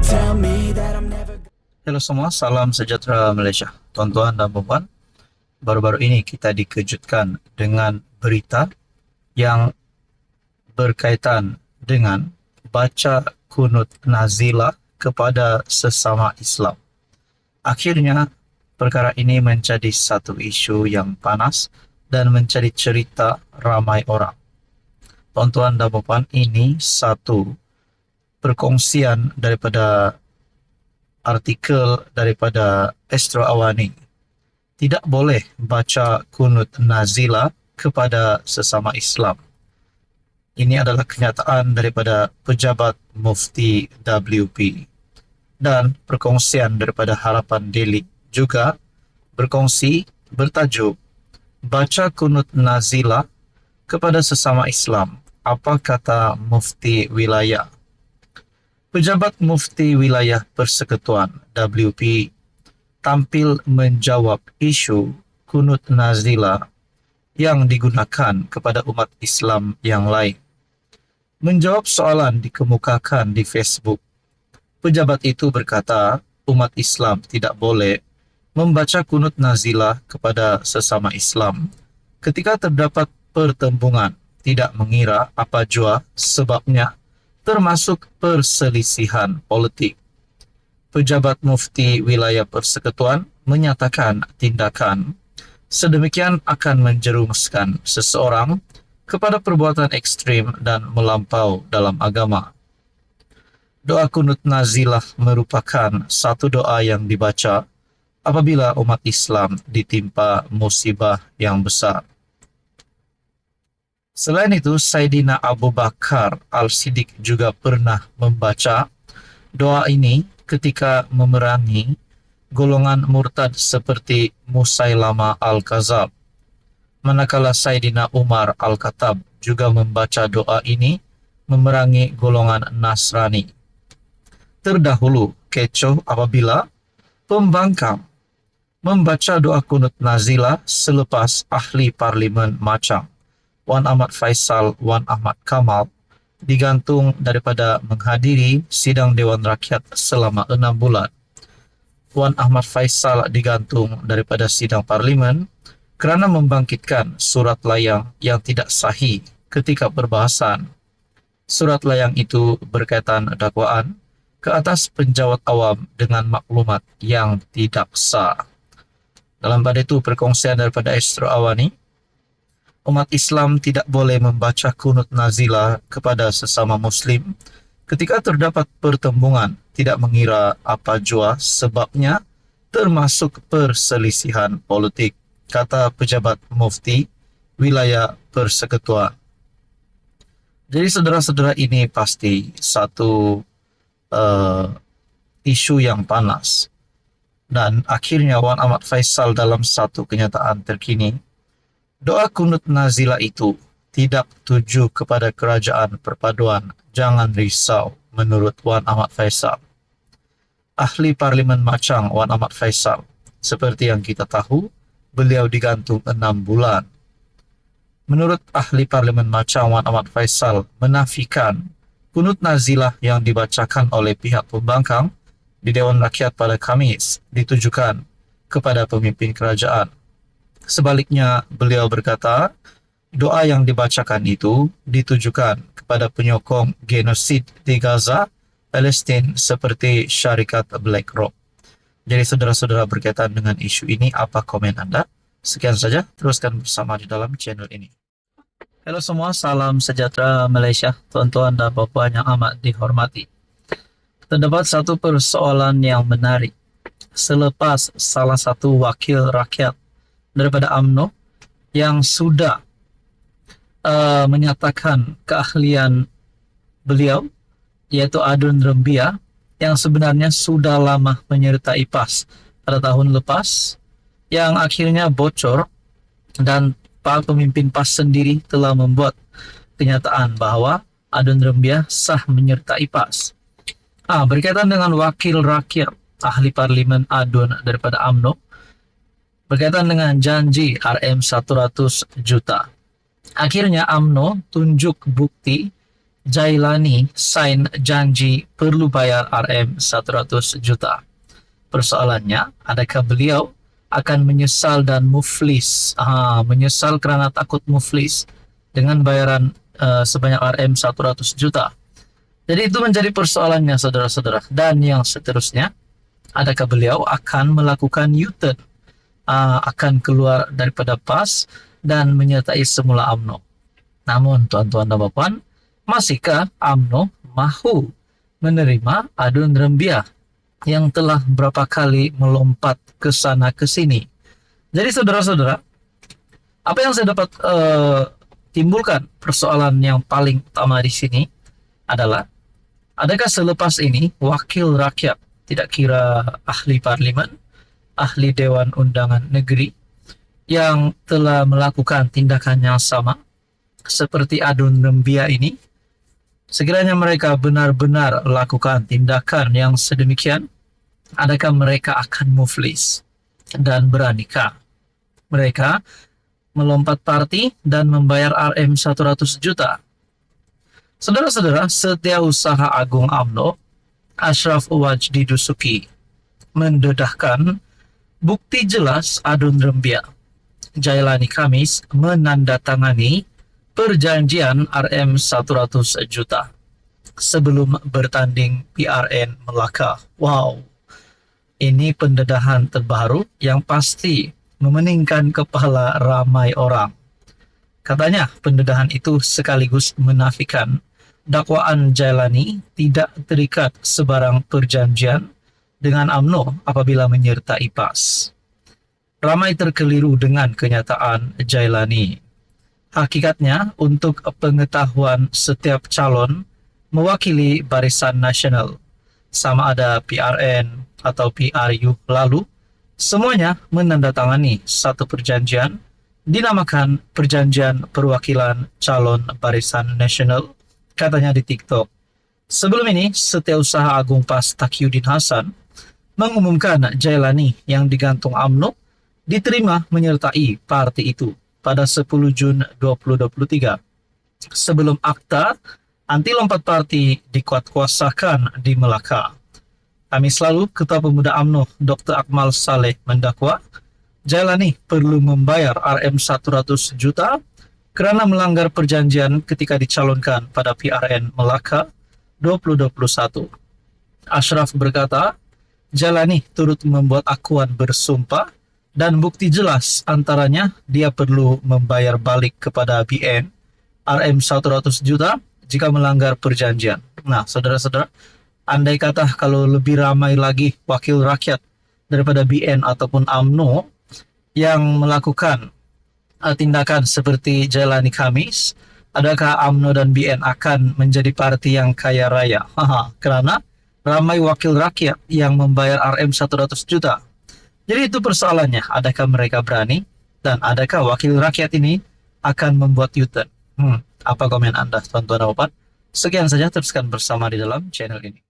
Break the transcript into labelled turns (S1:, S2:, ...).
S1: tell me that I'm never.
S2: Halo semua, salam sejahtera Malaysia. Tuan-tuan dan puan-puan, baru-baru ini kita dikejutkan dengan berita yang berkaitan dengan baca kunut nazilah kepada sesama Islam. Akhirnya, perkara ini menjadi satu isu yang panas dan menjadi cerita ramai orang. Tuan-tuan dan puan-puan, ini satu perkongsian daripada artikel daripada Astro Awani. Tidak boleh baca kunut nazilah kepada sesama Islam. Ini adalah kenyataan daripada pejabat Mufti WP. Dan perkongsian daripada Harapan Daily juga berkongsi bertajuk baca kunut nazilah kepada sesama Islam. Apa kata Mufti Wilayah? Pejabat Mufti Wilayah Persekutuan WP tampil menjawab isu kunut nazilah yang digunakan kepada umat Islam yang lain. Menjawab soalan dikemukakan di Facebook, pejabat itu berkata umat Islam tidak boleh membaca kunut nazilah kepada sesama Islam ketika terdapat pertembungan, tidak mengira apa jua sebabnya, termasuk perselisihan politik. Pejabat Mufti Wilayah Persekutuan menyatakan tindakan sedemikian akan menjerumuskan seseorang kepada perbuatan ekstrim dan melampau dalam agama. Doa kunut nazilah merupakan satu doa yang dibaca apabila umat Islam ditimpa musibah yang besar. Selain itu, Saidina Abu Bakar Al-Siddiq juga pernah membaca doa ini ketika memerangi golongan murtad seperti Musailama Al-Kazab. Manakala Saidina Umar Al-Khattab juga membaca doa ini memerangi golongan Nasrani. Terdahulu, kecoh apabila pembangkang membaca doa kunut nazilah selepas ahli parlimen Machang Wan Ahmad Faisal Wan Ahmad Kamal digantung daripada menghadiri sidang Dewan Rakyat selama 6 bulan. Wan Ahmad Faisal digantung daripada sidang parlimen kerana membangkitkan surat layang yang tidak sahih ketika perbahasan. Surat layang itu berkaitan dakwaan ke atas penjawat awam dengan maklumat yang tidak sah. Dalam pada itu, perkongsian daripada Astro Awani, umat Islam tidak boleh membaca kunut nazilah kepada sesama Muslim ketika terdapat pertembungan, tidak mengira apa jua sebabnya, termasuk perselisihan politik, kata pejabat Mufti Wilayah Persekutuan. Jadi saudara-saudara, ini pasti satu isu yang panas. Dan akhirnya Wan Ahmad Faisal dalam satu kenyataan terkini, doa kunut nazilah itu tidak tuju kepada kerajaan perpaduan. Jangan risau, menurut Wan Ahmad Faisal. Ahli Parlimen Machang Wan Ahmad Faisal, seperti yang kita tahu, beliau digantung 6 bulan. Menurut ahli Parlimen Machang Wan Ahmad Faisal menafikan kunut nazilah yang dibacakan oleh pihak pembangkang di Dewan Rakyat pada Khamis ditujukan kepada pemimpin kerajaan. Sebaliknya, beliau berkata, doa yang dibacakan itu ditujukan kepada penyokong genosid di Gaza, Palestin seperti syarikat BlackRock. Jadi saudara-saudara, berkaitan dengan isu ini, apa komen Anda? Sekian saja, teruskan bersama di dalam channel ini. Halo semua, salam sejahtera Malaysia, tuan-tuan dan puan-puan yang amat dihormati. Terdapat satu persoalan yang menarik. Selepas salah satu wakil rakyat daripada UMNO yang sudah menyatakan keahlian beliau, yaitu Adun Rembia, yang sebenarnya sudah lama menyertai PAS pada tahun lepas, yang akhirnya bocor dan para pemimpin PAS sendiri telah membuat kenyataan bahwa Adun Rembia sah menyertai PAS. Berkaitan dengan wakil rakyat ahli parlimen Adun daripada UMNO, berkaitan dengan janji RM 100 juta. Akhirnya UMNO tunjuk bukti Jailani sign janji perlu bayar RM 100 juta. Persoalannya, adakah beliau akan menyesal dan muflis? Menyesal karena takut muflis dengan bayaran sebanyak RM 100 juta. Jadi itu menjadi persoalannya, saudara-saudara. Dan yang seterusnya, adakah beliau akan melakukan U-turn, akan keluar daripada PAS dan menyertai semula UMNO? Namun, tuan-tuan dan puan, masihkah UMNO mahu menerima Adun Rembiah yang telah berapa kali melompat ke sana ke sini? Jadi saudara-saudara, apa yang saya dapat timbulkan persoalan yang paling utama di sini adalah, adakah selepas ini wakil rakyat, tidak kira ahli parlimen, ahli Dewan Undangan Negeri, yang telah melakukan tindakan yang sama seperti Adun Rembiah ini, sekiranya mereka benar-benar lakukan tindakan yang sedemikian, adakah mereka akan muflis? Dan beranikah mereka melompat parti dan membayar RM 100 juta? Saudara-saudara, Setiausaha Agung UMNO, Ashraf Wajdi Dusuki, mendedahkan bukti jelas Adun Rembiah. Jailani Kamis menandatangani perjanjian RM 100 juta sebelum bertanding PRN Melaka. Wow, ini pendedahan terbaru yang pasti memeningkan kepala ramai orang. Katanya pendedahan itu sekaligus menafikan dakwaan Jailani tidak terikat sebarang perjanjian dengan UMNO apabila menyertai PAS. Ramai terkeliru dengan kenyataan Jailani. Hakikatnya, untuk pengetahuan setiap calon mewakili Barisan Nasional, sama ada PRN atau PRU lalu, semuanya menandatangani satu perjanjian dinamakan Perjanjian Perwakilan Calon Barisan Nasional, katanya di TikTok. Sebelum ini, Setiausaha Agung PAS Taqiyuddin Hasan mengumumkan Jailani yang digantung UMNO diterima menyertai parti itu pada 10 Jun 2023, sebelum akta anti lompat parti dikuatkuasakan di Melaka. Kamis lalu, Ketua Pemuda UMNO Dr. Akmal Saleh mendakwa Jailani perlu membayar RM 100 juta karena melanggar perjanjian ketika dicalonkan pada PRN Melaka 2021. Ashraf berkata, Jailani turut membuat akuan bersumpah dan bukti jelas, antaranya dia perlu membayar balik kepada BN RM 100 juta jika melanggar perjanjian. Nah, saudara-saudara, andai kata kalau lebih ramai lagi wakil rakyat daripada BN ataupun UMNO yang melakukan tindakan seperti Jailani Kamis, adakah UMNO dan BN akan menjadi parti yang kaya raya? Karena ramai wakil rakyat yang membayar RM 100 juta. Jadi itu persoalannya, adakah mereka berani dan adakah wakil rakyat ini akan membuat U-turn? Apa komen Anda, tuan-tuan dan puan? Sekian saja, teruskan bersama di dalam channel ini.